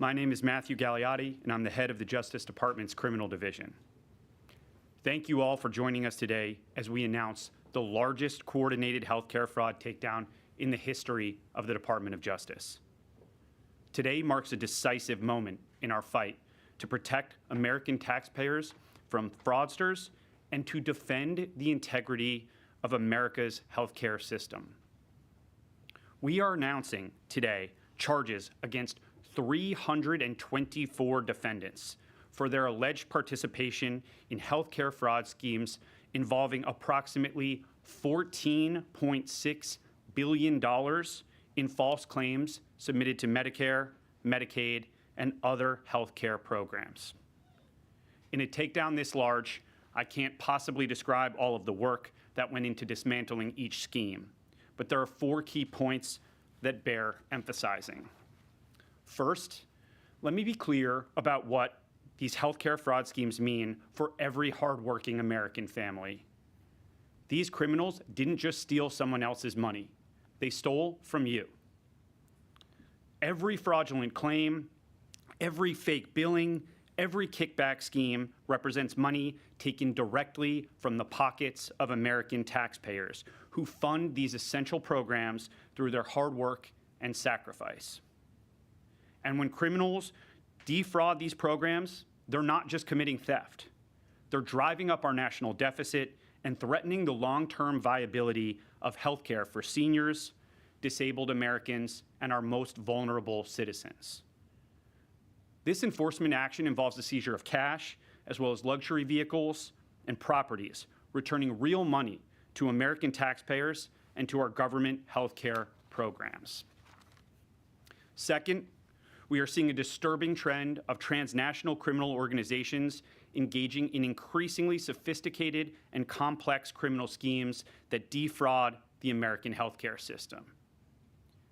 My name is Matthew Gagliotti, and I'm the head of the Justice Department's Criminal Division. Thank you all for joining us today as we announce the largest coordinated healthcare fraud takedown in the history of the Department of Justice. Today marks a decisive moment in our fight to protect American taxpayers from fraudsters and to defend the integrity of America's healthcare system. We are announcing today charges against 324 defendants for their alleged participation in healthcare fraud schemes involving approximately $14.6 billion in false claims submitted to Medicare, Medicaid, and other healthcare programs. In a takedown this large, I can't possibly describe all of the work that went into dismantling each scheme, but there are 4 key points that bear emphasizing. First, let me be clear about what these healthcare fraud schemes mean for every hardworking American family. These criminals didn't just steal someone else's money. They stole from you. Every fraudulent claim, every fake billing, every kickback scheme represents money taken directly from the pockets of American taxpayers who fund these essential programs through their hard work and sacrifice. And when criminals defraud these programs, they're not just committing theft. They're driving up our national deficit and threatening the long-term viability of healthcare for seniors, disabled Americans, and our most vulnerable citizens. This enforcement action involves the seizure of cash, as well as luxury vehicles and properties, returning real money to American taxpayers and to our government healthcare programs. Second, we are seeing a disturbing trend of transnational criminal organizations engaging in increasingly sophisticated and complex criminal schemes that defraud the American healthcare system.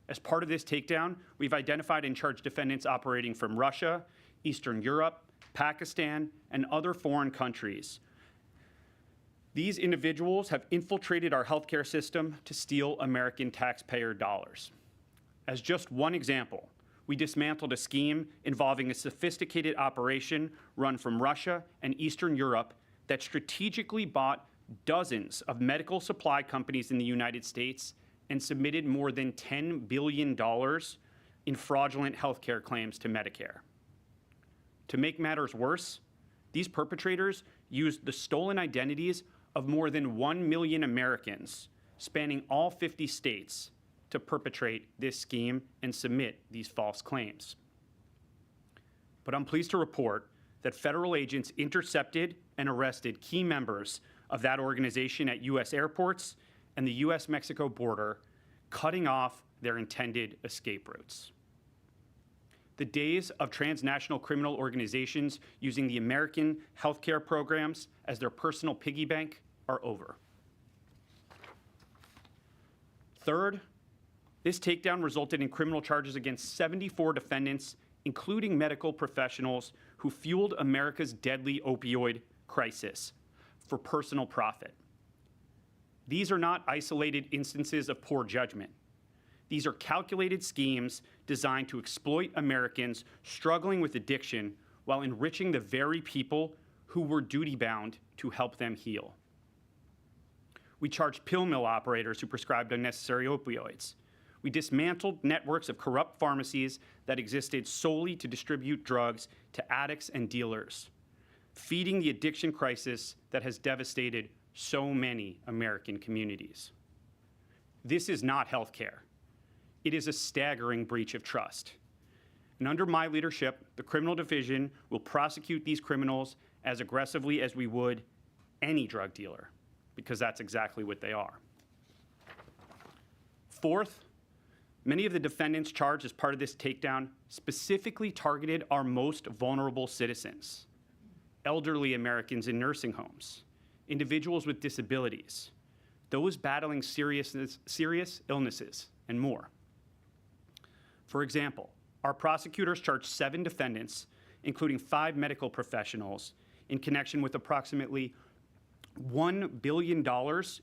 As part of this takedown, we've identified and charged defendants operating from Russia, Eastern Europe, Pakistan, and other foreign countries. These individuals have infiltrated our healthcare system to steal American taxpayer dollars. As just one example, we dismantled a scheme involving a sophisticated operation run from Russia and Eastern Europe that strategically bought dozens of medical supply companies in the United States and submitted more than $10 billion in fraudulent healthcare claims to Medicare. To make matters worse, these perpetrators used the stolen identities of more than 1 million Americans spanning all 50 states to perpetrate this scheme and submit these false claims. But I'm pleased to report that federal agents intercepted and arrested key members of that organization at U.S. airports and the U.S.-Mexico border, cutting off their intended escape routes. The days of transnational criminal organizations using the American healthcare programs as their personal piggy bank are over. Third, this takedown resulted in criminal charges against 74 defendants, including medical professionals who fueled America's deadly opioid crisis for personal profit. These are not isolated instances of poor judgment. These are calculated schemes designed to exploit Americans struggling with addiction while enriching the very people who were duty-bound to help them heal. We charged pill mill operators who prescribed unnecessary opioids. We dismantled networks of corrupt pharmacies that existed solely to distribute drugs to addicts and dealers, feeding the addiction crisis that has devastated so many American communities. This is not healthcare. It is a staggering breach of trust. And under my leadership, the Criminal Division will prosecute these criminals as aggressively as we would any drug dealer, because that's exactly what they are. Fourth, many of the defendants charged as part of this takedown specifically targeted our most vulnerable citizens, elderly Americans in nursing homes, individuals with disabilities, those battling serious illnesses, and more. For example, our prosecutors charged 7 defendants, including 5 medical professionals, in connection with approximately $1 billion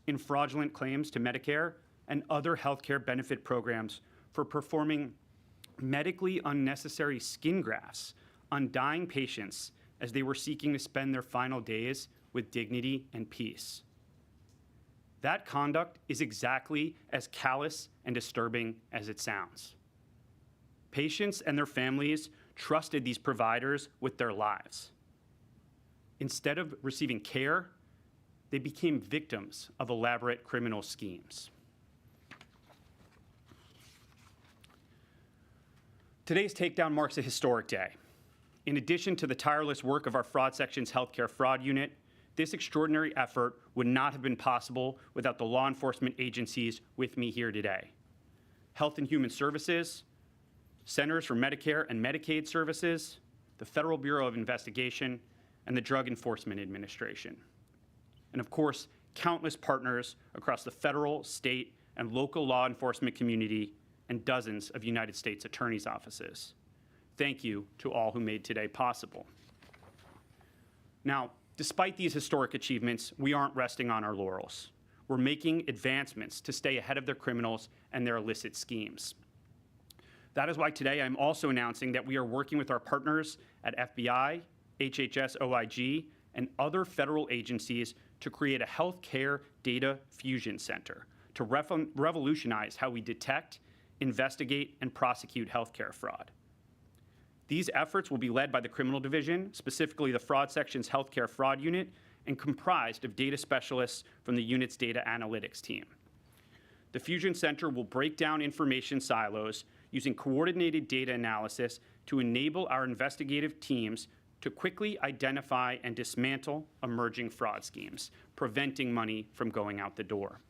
in fraudulent claims to Medicare and other healthcare benefit programs for performing medically unnecessary skin grafts on dying patients as they were seeking to spend their final days with dignity and peace. That conduct is exactly as callous and disturbing as it sounds. Patients and their families trusted these providers with their lives. Instead of receiving care, they became victims of elaborate criminal schemes. Today's takedown marks a historic day. In addition to the tireless work of our Fraud Section's Healthcare Fraud Unit, this extraordinary effort would not have been possible without the law enforcement agencies with me here today. Health and Human Services, Centers for Medicare and Medicaid Services, the Federal Bureau of Investigation, and the Drug Enforcement Administration. And of course, countless partners across the federal, state, and local law enforcement community and dozens of United States attorneys' offices. Thank you to all who made today possible. Now, despite these historic achievements, we aren't resting on our laurels. We're making advancements to stay ahead of their criminals and their illicit schemes. That is why today I'm also announcing that we are working with our partners at FBI, HHS OIG, and other federal agencies to create a healthcare data fusion center to revolutionize how we detect, investigate, and prosecute healthcare fraud. These efforts will be led by the Criminal Division, specifically the Fraud Section's Healthcare Fraud Unit, and comprised of data specialists from the unit's data analytics team. The Fusion Center will break down information silos using coordinated data analysis to enable our investigative teams to quickly identify and dismantle emerging fraud schemes, preventing money from going out the door.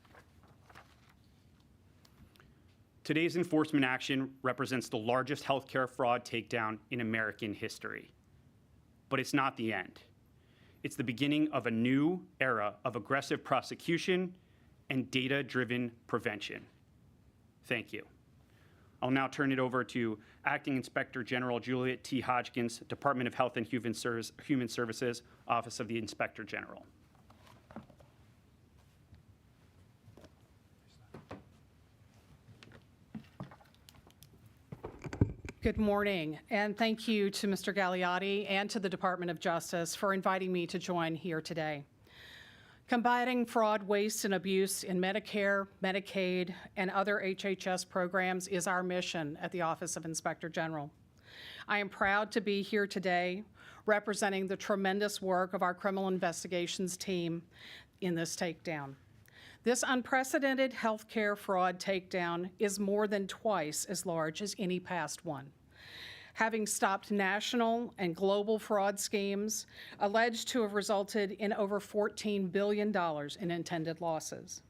Today's enforcement action represents the largest healthcare fraud takedown in American history. But it's not the end. It's the beginning of a new era of aggressive prosecution and data-driven prevention. Thank you. I'll now turn it over to Acting Inspector General Juliet T. Hodgkins, Department of Health and Human Services, Office of the Inspector General. Good morning, and thank you to Mr. Gagliotti and to the Department of Justice for inviting me to join here today. Combating fraud, waste, and abuse in Medicare, Medicaid, and other HHS programs is our mission at the Office of Inspector General. I am proud to be here today representing the tremendous work of our criminal investigations team in this takedown. This unprecedented healthcare fraud takedown is more than twice as large as any past one, having stopped national and global fraud schemes alleged to have resulted in over $14 billion in intended losses.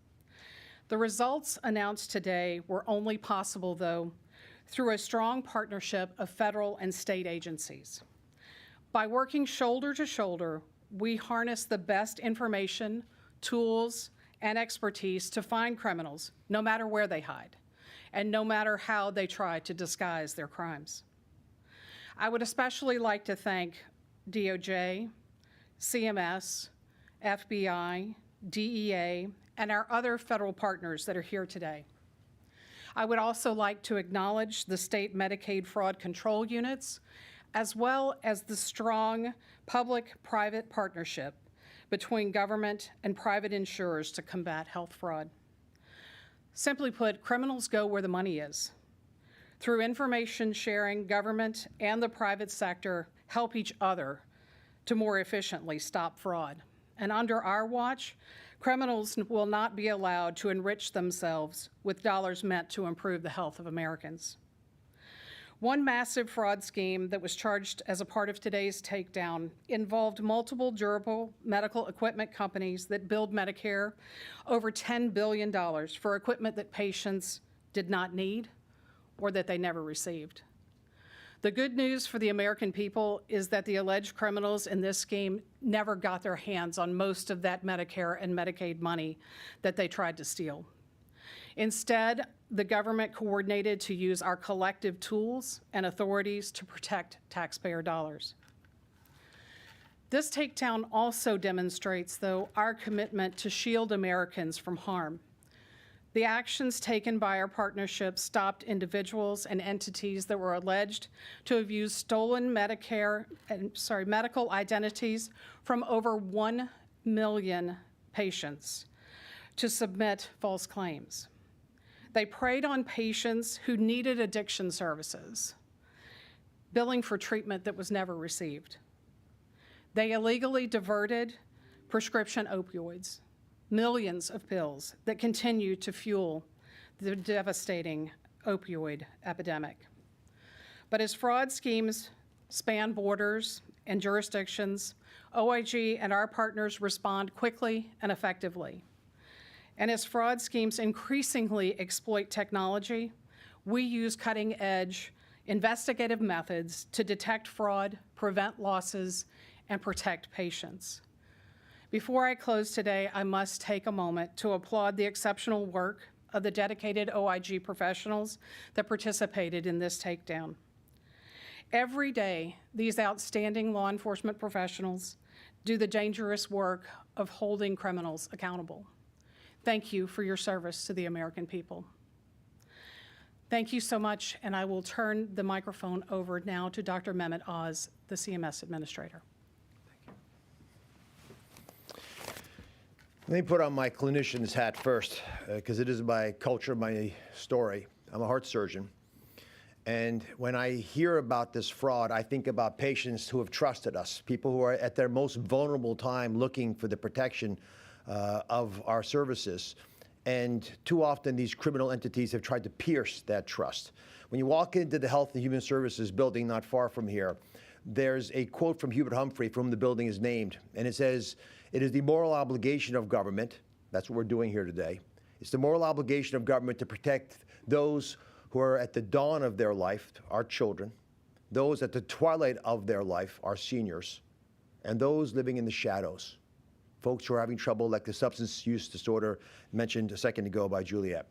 The results announced today were only possible, though, through a strong partnership of federal and state agencies. By working shoulder to shoulder, we harness the best information, tools, and expertise to find criminals, no matter where they hide, and no matter how they try to disguise their crimes. I would especially like to thank DOJ, CMS, FBI, DEA, and our other federal partners that are here today. I would also like to acknowledge the state Medicaid fraud control units, as well as the strong public-private partnership between government and private insurers to combat health fraud. Simply put, criminals go where the money is. Through information sharing, government and the private sector help each other to more efficiently stop fraud. And under our watch, criminals will not be allowed to enrich themselves with dollars meant to improve the health of Americans. One massive fraud scheme that was charged as a part of today's takedown involved multiple durable medical equipment companies that billed Medicare over $10 billion for equipment that patients did not need or that they never received. The good news for the American people is that the alleged criminals in this scheme never got their hands on most of that Medicare and Medicaid money that they tried to steal. Instead, the government coordinated to use our collective tools and authorities to protect taxpayer dollars. This takedown also demonstrates, though, our commitment to shield Americans from harm. The actions taken by our partnership stopped individuals and entities that were alleged to have used stolen medical identities from over 1 million patients to submit false claims. They preyed on patients who needed addiction services, billing for treatment that was never received. They illegally diverted prescription opioids, millions of pills that continue to fuel the devastating opioid epidemic. But as fraud schemes span borders and jurisdictions, OIG and our partners respond quickly and effectively. And as fraud schemes increasingly exploit technology, we use cutting-edge investigative methods to detect fraud, prevent losses, and protect patients. Before I close today, I must take a moment to applaud the exceptional work of the dedicated OIG professionals that participated in this takedown. Every day, these outstanding law enforcement professionals do the dangerous work of holding criminals accountable. Thank you for your service to the American people. Thank you so much, and I will turn the microphone over now to Dr. Mehmet Oz, the CMS Administrator. Let me put on my clinician's hat first, because it is my culture, my story. I'm a heart surgeon. And when I hear about this fraud, I think about patients who have trusted us, people who are at their most vulnerable time looking for the protection of our services. And too often, these criminal entities have tried to pierce that trust. When you walk into the Health and Human Services building not far from here, there's a quote from Hubert Humphrey, from whom the building is named, and it says, "It is the moral obligation of government," that's what we're doing here today, it's the moral obligation of government to protect those who are at the dawn of their life, our children, those at the twilight of their life, our seniors, and those living in the shadows, folks who are having trouble, like the substance use disorder mentioned a second ago by Juliet.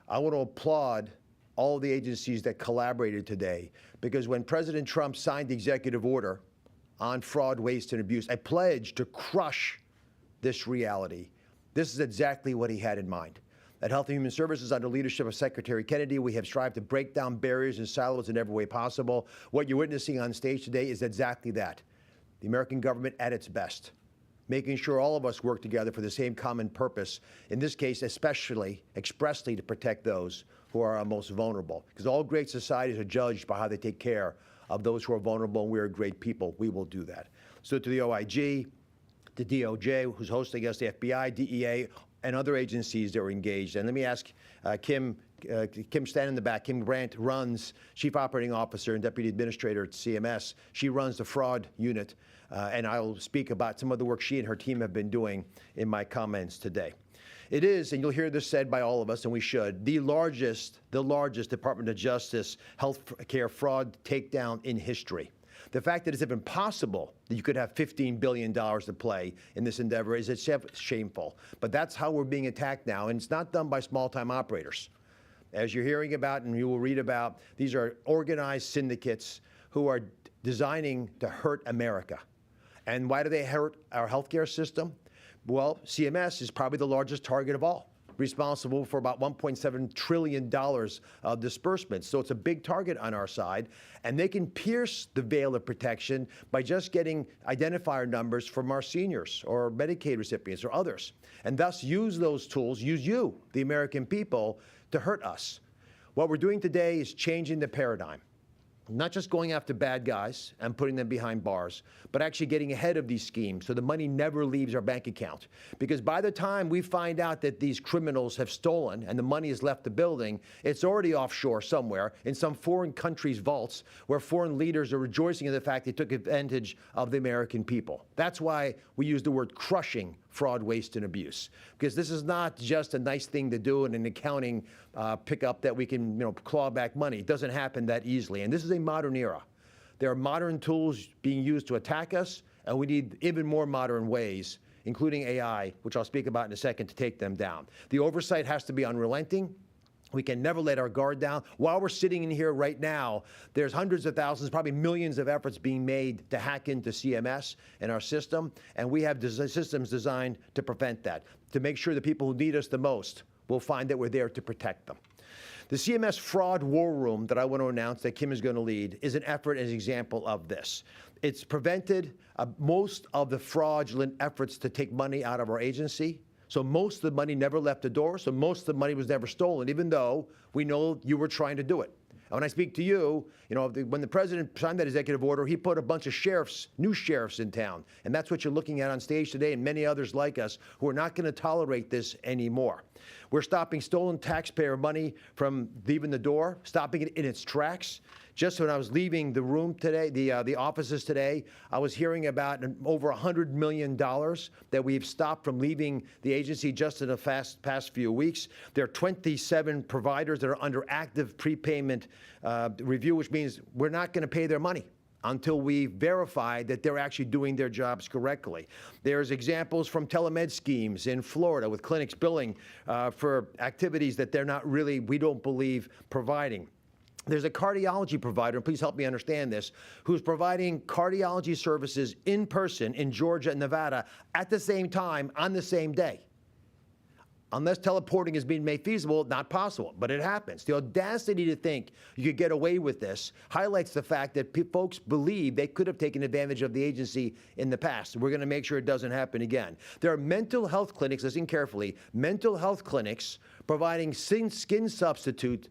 I want to applaud all the agencies that collaborated today, because when President Trump signed the executive order on fraud, waste, and abuse, a pledge to crush this reality, this is exactly what he had in mind. At Health and Human Services, under leadership of Secretary Kennedy, we have strived to break down barriers and silos in every way possible. What you're witnessing on stage today is exactly that. The American government at its best, making sure all of us work together for the same common purpose, in this case, especially, expressly to protect those who are our most vulnerable. Because all great societies are judged by how they take care of those who are vulnerable, and we are great people. We will do that. So to the OIG, the DOJ, who's hosting us, the FBI, DEA, and other agencies that were engaged. And let me ask Kim stand in the back. Kim Grant runs, Chief Operating Officer and Deputy Administrator at CMS. She runs the fraud unit, and I will speak about some of the work she and her team have been doing in my comments today. It is, and you'll hear this said by all of us, and we should, the largest Department of Justice healthcare fraud takedown in history. The fact that it's even possible that you could have $15 billion to play in this endeavor is shameful. But that's how we're being attacked now, and it's not done by small-time operators. As you're hearing about and you will read about, these are organized syndicates who are designing to hurt America. And why do they hurt our healthcare system? Well, CMS is probably the largest target of all, responsible for about $1.7 trillion of disbursements. So it's a big target on our side. And they can pierce the veil of protection by just getting identifier numbers from our seniors or Medicaid recipients or others, and thus use those tools, use you, the American people, to hurt us. What we're doing today is changing the paradigm. Not just going after bad guys and putting them behind bars, but actually getting ahead of these schemes so the money never leaves our bank account. Because by the time we find out that these criminals have stolen and the money has left the building, it's already offshore somewhere in some foreign country's vaults where foreign leaders are rejoicing in the fact they took advantage of the American people. That's why we use the word crushing fraud, waste, and abuse. Because this is not just a nice thing to do in an accounting pickup that we can claw back money. It doesn't happen that easily. And this is a modern era. There are modern tools being used to attack us, and we need even more modern ways, including AI, which I'll speak about in a second, to take them down. The oversight has to be unrelenting. We can never let our guard down. While we're sitting in here right now, there's hundreds of thousands, probably millions of efforts being made to hack into CMS and our system, and we have systems designed to prevent that, to make sure the people who need us the most will find that we're there to protect them. The CMS Fraud War Room that I want to announce that Kim is going to lead is an effort as an example of this. It's prevented most of the fraudulent efforts to take money out of our agency. So most of the money never left the door, so most of the money was never stolen, even though we know you were trying to do it. And when I speak to you, when the president signed that executive order, he put a bunch of sheriffs, new sheriffs in town. And that's what you're looking at on stage today and many others like us who are not going to tolerate this anymore. We're stopping stolen taxpayer money from leaving the door, stopping it in its tracks. Just when I was leaving the room today, the offices today, I was hearing about over $100 million that we've stopped from leaving the agency just in the past few weeks. There are 27 providers that are under active prepayment review, which means we're not going to pay their money until we verify that they're actually doing their jobs correctly. There's examples from telemed schemes in Florida with clinics billing for activities that they're not really, we don't believe, providing. There's a cardiology provider, and please help me understand this, who's providing cardiology services in person in Georgia and Nevada at the same time on the same day. Unless teleporting is being made feasible, not possible, but it happens. The audacity to think you could get away with this highlights the fact that folks believe they could have taken advantage of the agency in the past. We're going to make sure it doesn't happen again. There are mental health clinics, listen carefully, mental health clinics providing skin substitute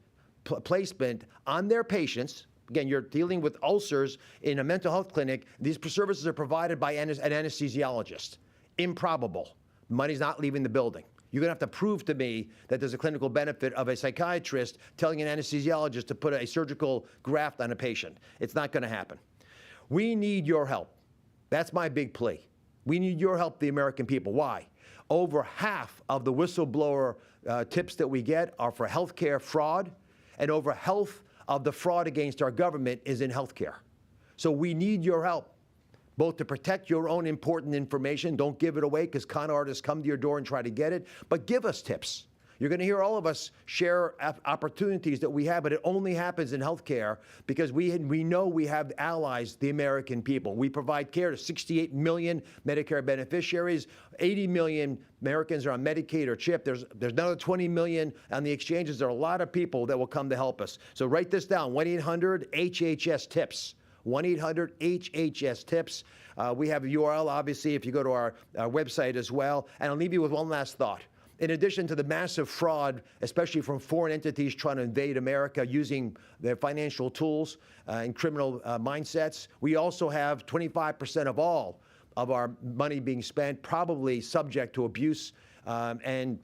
placement on their patients. Again, you're dealing with ulcers in a mental health clinic. These services are provided by an anesthesiologist. Improbable. Money's not leaving the building. You're going to have to prove to me that there's a clinical benefit of a psychiatrist telling an anesthesiologist to put a surgical graft on a patient. It's not going to happen. We need your help. That's my big plea. We need your help, the American people. Why? Over half of the whistleblower tips that we get are for healthcare fraud, and over half of the fraud against our government is in healthcare. So we need your help, both to protect your own important information. Don't give it away because con artists come to your door and try to get it, but give us tips. You're going to hear all of us share opportunities that we have, but it only happens in healthcare because we know we have allies, the American people. We provide care to 68 million Medicare beneficiaries. 80 million Americans are on Medicaid or CHIP. There's another 20 million on the exchanges. There are a lot of people that will come to help us. So write this down, 1-800-HHS-TIPS. 1-800-HHS-TIPS. We have a URL, obviously, if you go to our website as well. And I'll leave you with one last thought. In addition to the massive fraud, especially from foreign entities trying to invade America using their financial tools and criminal mindsets, we also have 25% of all of our money being spent probably subject to abuse, and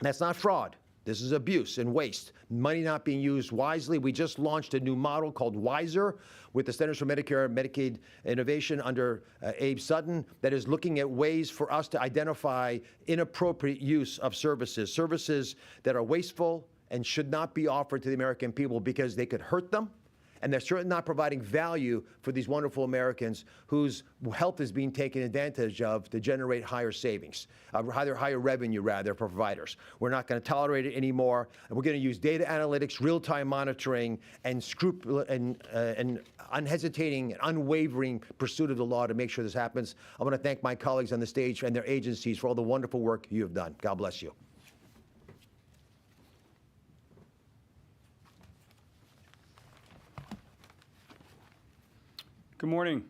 that's not fraud. This is abuse and waste. Money not being used wisely. We just launched a new model called WISER with the Centers for Medicare and Medicaid Innovation under Abe Sutton that is looking at ways for us to identify inappropriate use of services that are wasteful and should not be offered to the American people because they could hurt them. And they're certainly not providing value for these wonderful Americans whose health is being taken advantage of to generate higher savings, higher revenue, rather, for providers. We're not going to tolerate it anymore. And we're going to use data analytics, real-time monitoring, and unhesitating and unwavering pursuit of the law to make sure this happens. I want to thank my colleagues on the stage and their agencies for all the wonderful work you have done. God bless you. Good morning.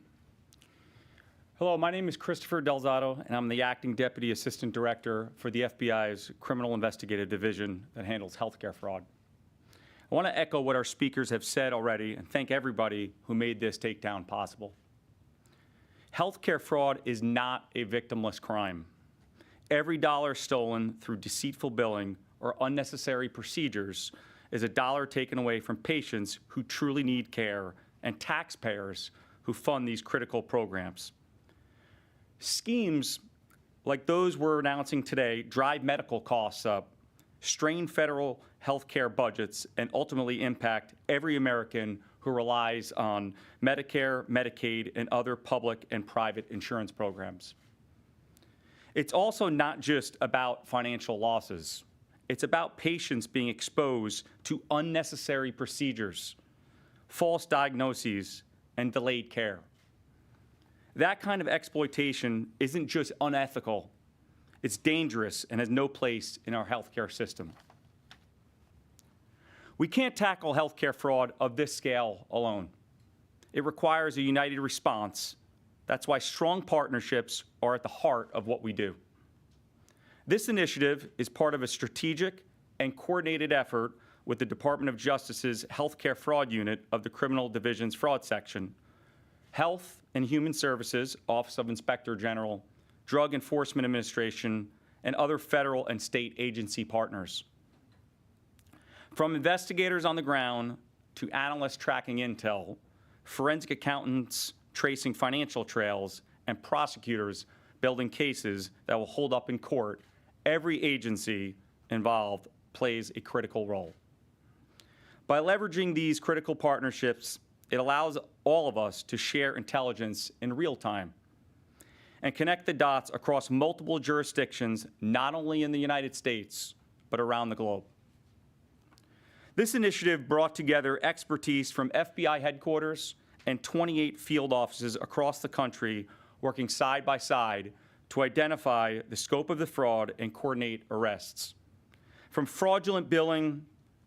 Hello, my name is Christopher Delzato, and I'm the Acting Deputy Assistant Director for the FBI's Criminal Investigative Division that handles healthcare fraud. I want to echo what our speakers have said already and thank everybody who made this takedown possible. Healthcare fraud is not a victimless crime. Every dollar stolen through deceitful billing or unnecessary procedures is a dollar taken away from patients who truly need care and taxpayers who fund these critical programs. Schemes like those we're announcing today drive medical costs up, strain federal health care budgets, and ultimately impact every American who relies on Medicare, Medicaid, and other public and private insurance programs. It's also not just about financial losses. It's about patients being exposed to unnecessary procedures, false diagnoses, and delayed care. That kind of exploitation isn't just unethical, It's dangerous and has no place in our healthcare system. We can't tackle healthcare fraud of this scale alone. It requires a united response. That's why strong partnerships are at the heart of what we do. This initiative is part of a strategic and coordinated effort with the Department of Justice's Healthcare Fraud Unit of the Criminal Division's Fraud Section, Health and Human Services, Office of Inspector General, Drug Enforcement Administration, and other federal and state agency partners. From investigators on the ground to analysts tracking intel, forensic accountants tracing financial trails, and prosecutors building cases that will hold up in court, every agency involved plays a critical role. By leveraging these critical partnerships, it allows all of us to share intelligence in real time and connect the dots across multiple jurisdictions, not only in the United States, but around the globe. This initiative brought together expertise from FBI headquarters and 28 field offices across the country working side by side to identify the scope of the fraud and coordinate arrests. From fraudulent billing,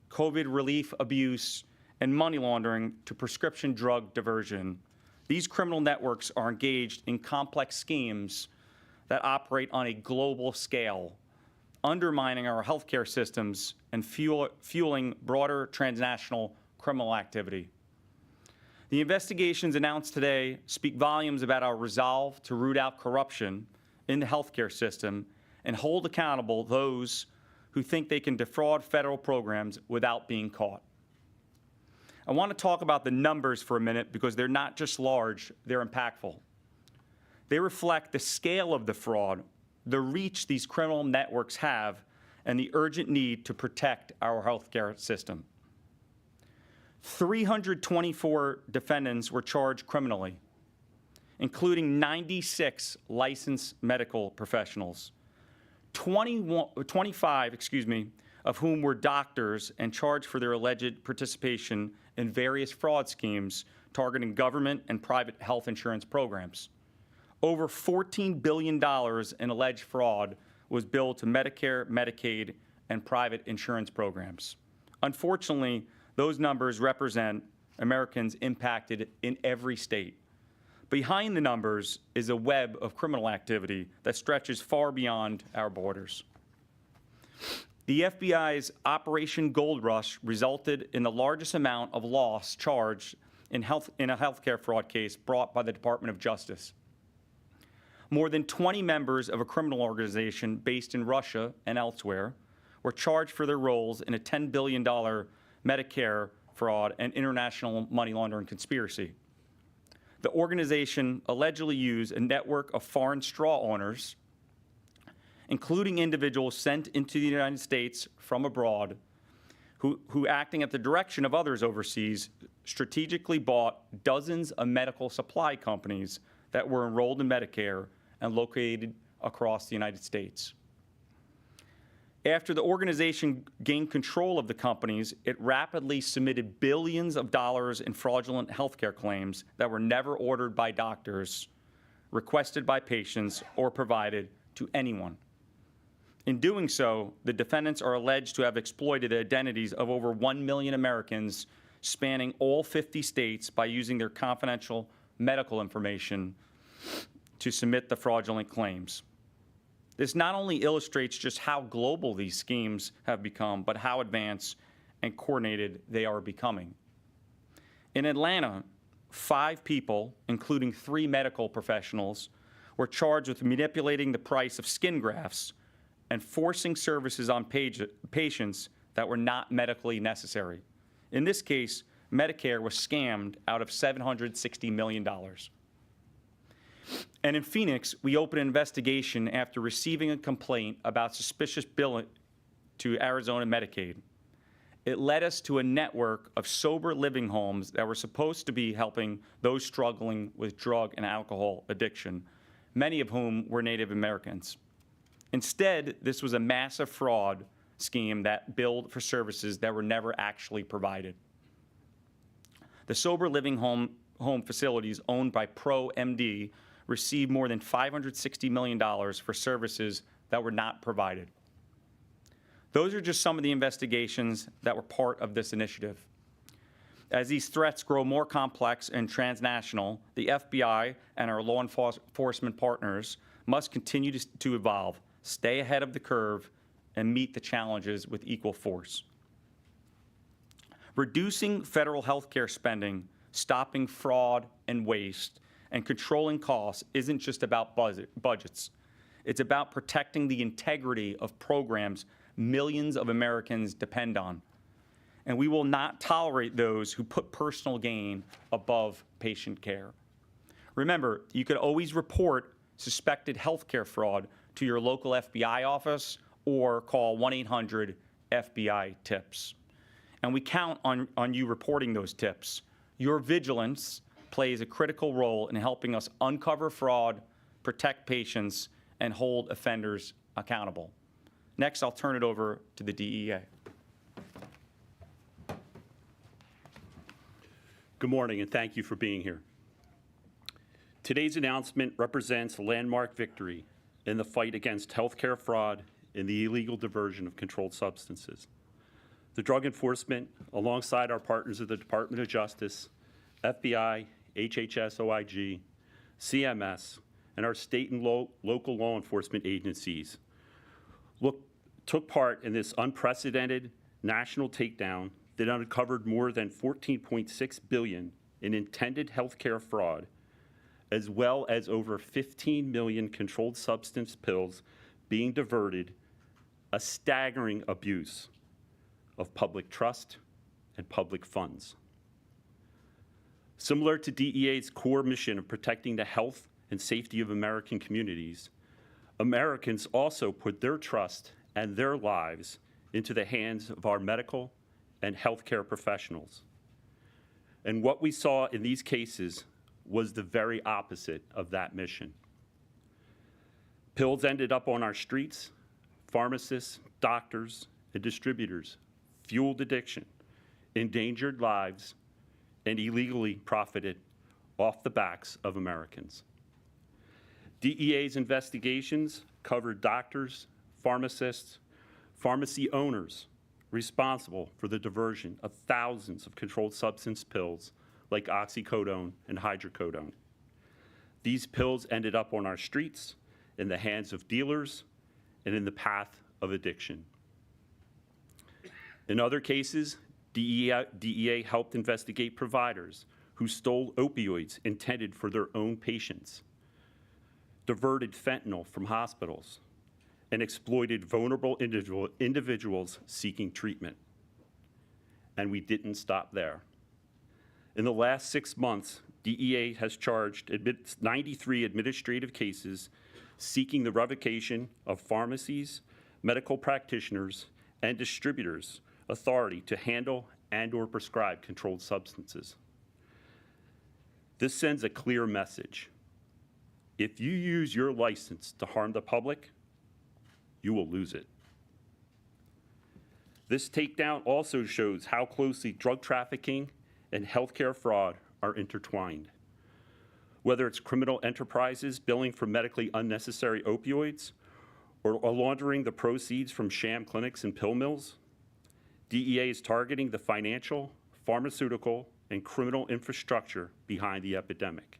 COVID relief abuse, and money laundering to prescription drug diversion, these criminal networks are engaged in complex schemes that operate on a global scale, undermining our healthcare systems and fueling broader transnational criminal activity. The investigations announced today speak volumes about our resolve to root out corruption in the healthcare system and hold accountable those who think they can defraud federal programs without being caught. I want to talk about the numbers for a minute because they're not just large, they're impactful. They reflect the scale of the fraud, the reach these criminal networks have, and the urgent need to protect our healthcare system. 324 defendants were charged criminally, including 96 licensed medical professionals, 25 of whom were doctors and charged for their alleged participation in various fraud schemes targeting government and private health insurance programs. Over $14 billion in alleged fraud was billed to Medicare, Medicaid, and private insurance programs. Unfortunately, those numbers represent Americans impacted in every state. Behind the numbers is a web of criminal activity that stretches far beyond our borders. The FBI's Operation Gold Rush resulted in the largest amount of loss charged in a healthcare fraud case brought by the Department of Justice. More than 20 members of a criminal organization based in Russia and elsewhere were charged for their roles in a $10 billion Medicare fraud and international money laundering conspiracy. The organization allegedly used a network of foreign straw owners, including individuals sent into the United States from abroad, who acting at the direction of others overseas, strategically bought dozens of medical supply companies that were enrolled in Medicare and located across the United States. After the organization gained control of the companies, it rapidly submitted billions of dollars in fraudulent healthcare claims that were never ordered by doctors, requested by patients, or provided to anyone. In doing so, the defendants are alleged to have exploited the identities of over 1 million Americans spanning all 50 states by using their confidential medical information to submit the fraudulent claims. This not only illustrates just how global these schemes have become, but how advanced and coordinated they are becoming. In Atlanta, 5 people, including 3 medical professionals, were charged with manipulating the price of skin grafts and forcing services on patients that were not medically necessary. In this case, Medicare was scammed out of $760 million. And in Phoenix, we opened an investigation after receiving a complaint about suspicious billing to Arizona Medicaid. It led us to a network of sober living homes that were supposed to be helping those struggling with drug and alcohol addiction, many of whom were Native Americans. Instead, this was a massive fraud scheme that billed for services that were never actually provided. The sober living home facilities owned by ProMD received more than $560 million for services that were not provided. Those are just some of the investigations that were part of this initiative. As these threats grow more complex and transnational, the FBI and our law enforcement partners must continue to evolve, stay ahead of the curve, and meet the challenges with equal force. Reducing federal healthcare spending, stopping fraud and waste, and controlling costs isn't just about budgets. It's about protecting the integrity of programs millions of Americans depend on. And we will not tolerate those who put personal gain above patient care. Remember, you can always report suspected healthcare fraud to your local FBI office or call 1-800-FBI-TIPS. And we count on you reporting those tips. Your vigilance plays a critical role in helping us uncover fraud, protect patients, and hold offenders accountable. Next, I'll turn it over to the DEA. Good morning, and thank you for being here. Today's announcement represents a landmark victory in the fight against healthcare fraud and the illegal diversion of controlled substances. The Drug Enforcement, alongside our partners at the Department of Justice, FBI, HHS, OIG, CMS, and our state and local law enforcement agencies, took part in this unprecedented national takedown that uncovered more than $14.6 billion in intended healthcare fraud, as well as over 15 million controlled substance pills being diverted, a staggering abuse of public trust and public funds. Similar to DEA's core mission of protecting the health and safety of American communities, Americans also put their trust and their lives into the hands of our medical and healthcare professionals. And what we saw in these cases was the very opposite of that mission. Pills ended up on our streets. Pharmacists, doctors, and distributors fueled addiction, endangered lives, and illegally profited off the backs of Americans. DEA's investigations covered doctors, pharmacists, pharmacy owners responsible for the diversion of thousands of controlled substance pills like oxycodone and hydrocodone. These pills ended up on our streets, in the hands of dealers, and in the path of addiction. In other cases, DEA helped investigate providers who stole opioids intended for their own patients, diverted fentanyl from hospitals, and exploited vulnerable individuals seeking treatment. And we didn't stop there. In the last 6 months, DEA has charged 93 administrative cases seeking the revocation of pharmacies, medical practitioners, and distributors' authority to handle and/or prescribe controlled substances. This sends a clear message. If you use your license to harm the public, you will lose it. This takedown also shows how closely drug trafficking and healthcare fraud are intertwined. Whether it's criminal enterprises billing for medically unnecessary opioids or laundering the proceeds from sham clinics and pill mills, DEA is targeting the financial, pharmaceutical, and criminal infrastructure behind the epidemic.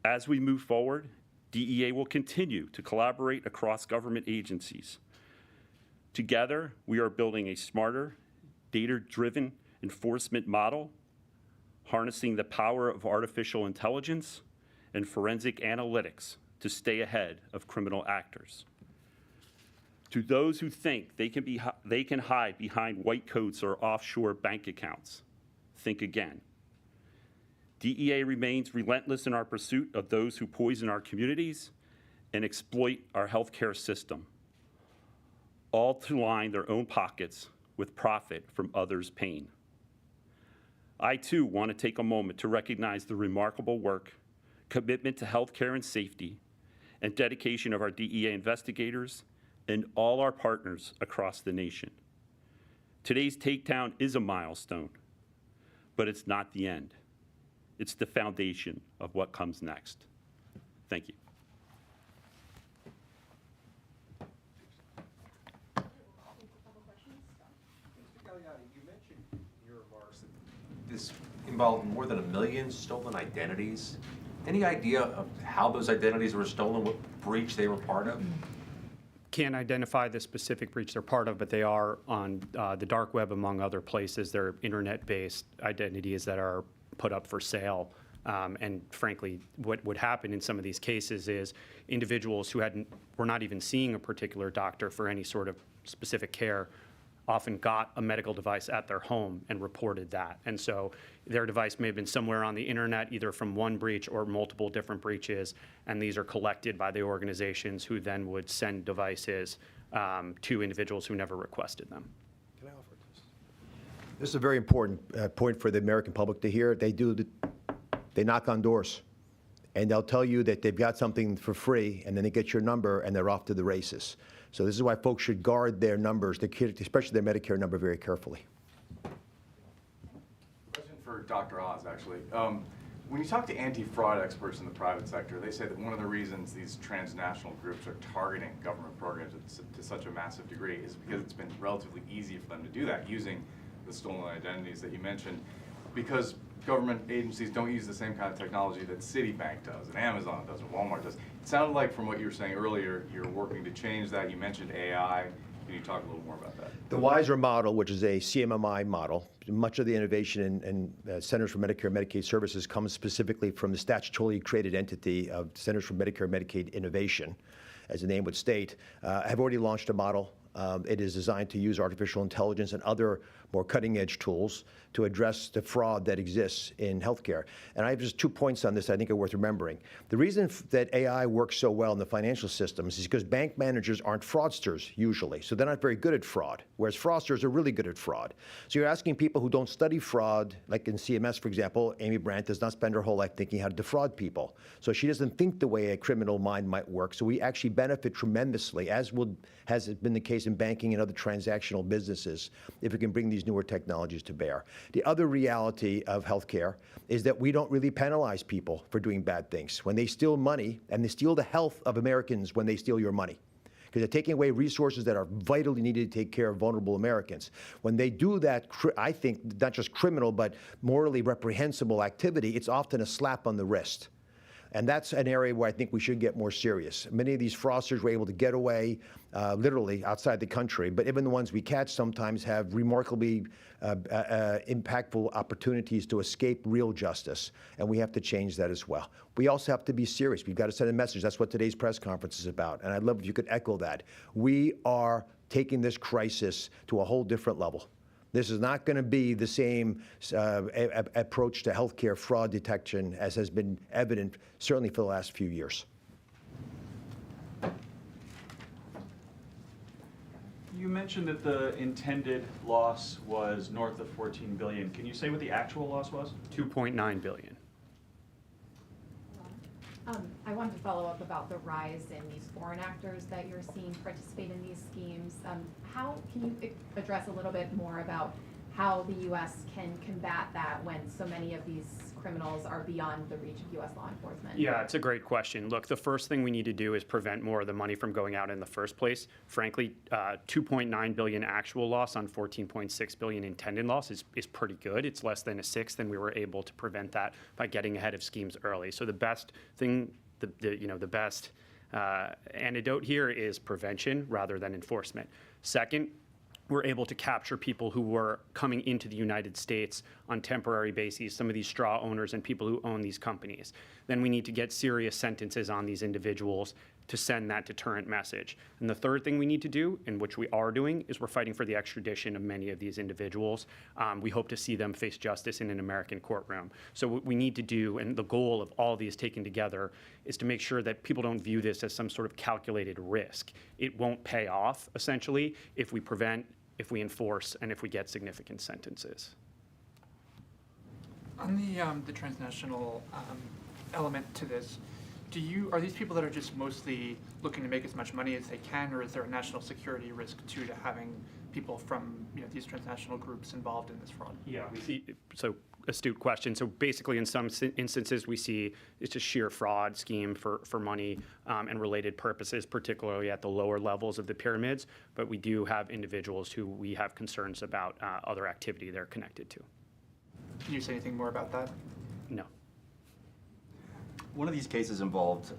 As we move forward, DEA will continue to collaborate across government agencies. Together, we are building a smarter, data-driven enforcement model, harnessing the power of artificial intelligence and forensic analytics to stay ahead of criminal actors. To those who think they can hide behind white coats or offshore bank accounts, think again. DEA remains relentless in our pursuit of those who poison our communities and exploit our healthcare system, all to line their own pockets with profit from others' pain. I, too, want to take a moment to recognize the remarkable work, commitment to healthcare and safety, and dedication of our DEA investigators and all our partners across the nation. Today's takedown is a milestone, but it's not the end. It's the foundation of what comes next. Thank you. Galliani, you mentioned in your remarks that this involved more than 1 million stolen identities. Any idea of how those identities were stolen, what breach they were part of? Can't identify the specific breach they're part of, but they are on the dark web, among other places. They're internet-based identities that are put up for sale. And frankly, what would happen in some of these cases is individuals who were not even seeing a particular doctor for any sort of specific care often got a medical device at their home and reported that. And so their device may have been somewhere on the internet, either from one breach or multiple different breaches, and these are collected by the organizations who then would send devices to individuals who never requested them. Can I offer this? This is a very important point for the American public to hear. They knock on doors, and they'll tell you that they've got something for free, and then they get your number, and they're off to the races. So this is why folks should guard their numbers, especially their Medicare number, very carefully. Question for Dr. Oz, actually. When you talk to anti-fraud experts in the private sector, they say that one of the reasons these transnational groups are targeting government programs to such a massive degree is because it's been relatively easy for them to do that using the stolen identities that you mentioned, because government agencies don't use the same kind of technology that Citibank does, and Amazon does, and Walmart does. It sounded like from what you were saying earlier, you're working to change that. You mentioned AI. Can you talk a little more about that? The WISER model, which is a CMMI model, much of the innovation in Centers for Medicare and Medicaid Services comes specifically from the statutorily created entity of Centers for Medicare and Medicaid Innovation, as the name would state, have already launched a model. It is designed to use artificial intelligence and other more cutting-edge tools to address the fraud that exists in healthcare. And I have just 2 points on this I think are worth remembering. The reason that AI works so well in the financial systems is because bank managers aren't fraudsters usually, so they're not very good at fraud, whereas fraudsters are really good at fraud. So you're asking people who don't study fraud, like in CMS, for example, Amy Brandt does not spend her whole life thinking how to defraud people. So she doesn't think the way a criminal mind might work. So we actually benefit tremendously, has been the case in banking and other transactional businesses, if we can bring these newer technologies to bear. The other reality of healthcare is that we don't really penalize people for doing bad things. When they steal money, and they steal the health of Americans when they steal your money, because they're taking away resources that are vitally needed to take care of vulnerable Americans. When they do that, I think, not just criminal, but morally reprehensible activity, it's often a slap on the wrist. And that's an area where I think we should get more serious. Many of these fraudsters were able to get away literally outside the country, but even the ones we catch sometimes have remarkably impactful opportunities to escape real justice, and we have to change that as well. We also have to be serious. We've got to send a message. That's what today's press conference is about, and I'd love if you could echo that. We are taking this crisis to a whole different level. This is not going to be the same approach to healthcare fraud detection as has been evident certainly for the last few years. You mentioned that the intended loss was north of $14 billion. Can you say what the actual loss was? $2.9 billion. I wanted to follow up about the rise in these foreign actors that you're seeing participate in these schemes. How can you address a little bit more about how the U.S. can combat that when so many of these criminals are beyond the reach of U.S. law enforcement? Yeah, it's a great question. Look, the first thing we need to do is prevent more of the money from going out in the first place. Frankly, $2.9 billion actual loss on $14.6 billion intended loss is pretty good. It's less than a sixth, and we were able to prevent that by getting ahead of schemes early. So the best thing, the best antidote here is prevention rather than enforcement. Second, we're able to capture people who were coming into the United States on temporary bases, some of these straw owners and people who own these companies. Then we need to get serious sentences on these individuals to send that deterrent message. And the third thing we need to do, and which we are doing, is we're fighting for the extradition of many of these individuals. We hope to see them face justice in an American courtroom. So what we need to do, and the goal of all these taken together, is to make sure that people don't view this as some sort of calculated risk. It won't pay off, essentially, if we prevent, if we enforce, and if we get significant sentences. On the transnational element to this, Are these people that are just mostly looking to make as much money as they can, or is there a national security risk too to having people from these transnational groups involved in this fraud? Yeah, we see, so astute question. So basically in some instances we see it's a sheer fraud scheme for money and related purposes, particularly at the lower levels of the pyramids. But we do have individuals who we have concerns about other activity they're connected to. Can you say anything more about that? No. One of these cases involved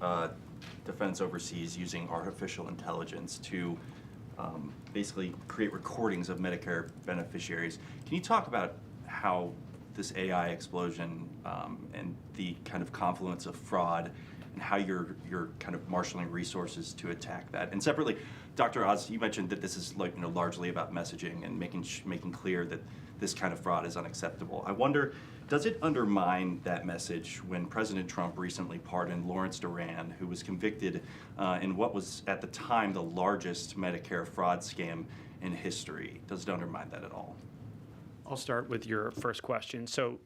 defense overseas using artificial intelligence to basically create recordings of Medicare beneficiaries. Can you talk about how this AI explosion and the kind of confluence of fraud and how you're kind of marshaling resources to attack that? And separately, Dr. Oz, you mentioned that this is largely about messaging and making clear that this kind of fraud is unacceptable. I wonder, does it undermine that message when President Trump recently pardoned Lawrence Duran, who was convicted in what was at the time the largest Medicare fraud scam in history? Does it undermine that at all? I'll start with your first question. So,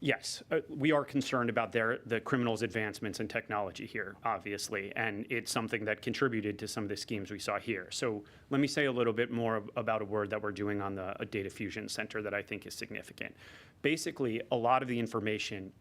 yes, we are concerned about the criminals' advancements in technology here, obviously, and it's something that contributed to some of the schemes we saw here. So let me say a little bit more about a work that we're doing on the Data Fusion Center that I think is significant. Basically, a lot of the information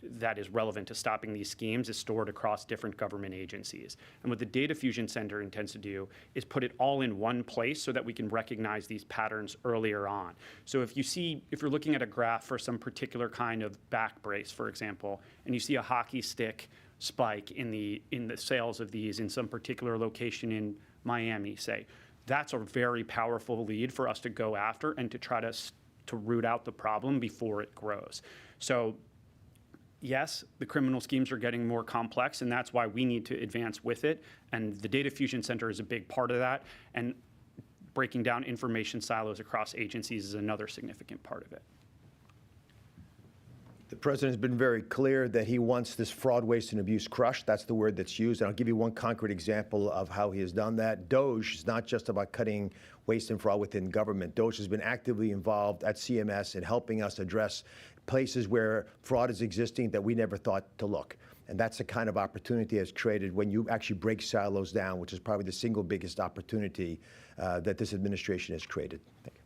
that is relevant to stopping these schemes is stored across different government agencies. And what the Data Fusion Center intends to do is put it all in one place so that we can recognize these patterns earlier on. So if you're looking at a graph for some particular kind of back brace, for example, and you see a hockey stick spike in the sales of these in some particular location in Miami, say, that's a very powerful lead for us to go after and to try to root out the problem before it grows. So yes, the criminal schemes are getting more complex, and that's why we need to advance with it. And the Data Fusion Center is a big part of that. And breaking down information silos across agencies is another significant part of it. The president has been very clear that he wants this fraud, waste, and abuse crushed. That's the word that's used. And I'll give you one concrete example of how he has done that. DOJ is not just about cutting waste and fraud within government. DOJ has been actively involved at CMS in helping us address places where fraud is existing that we never thought to look. And that's the kind of opportunity that's created when you actually break silos down, which is probably the single biggest opportunity that this administration has created. Thank you.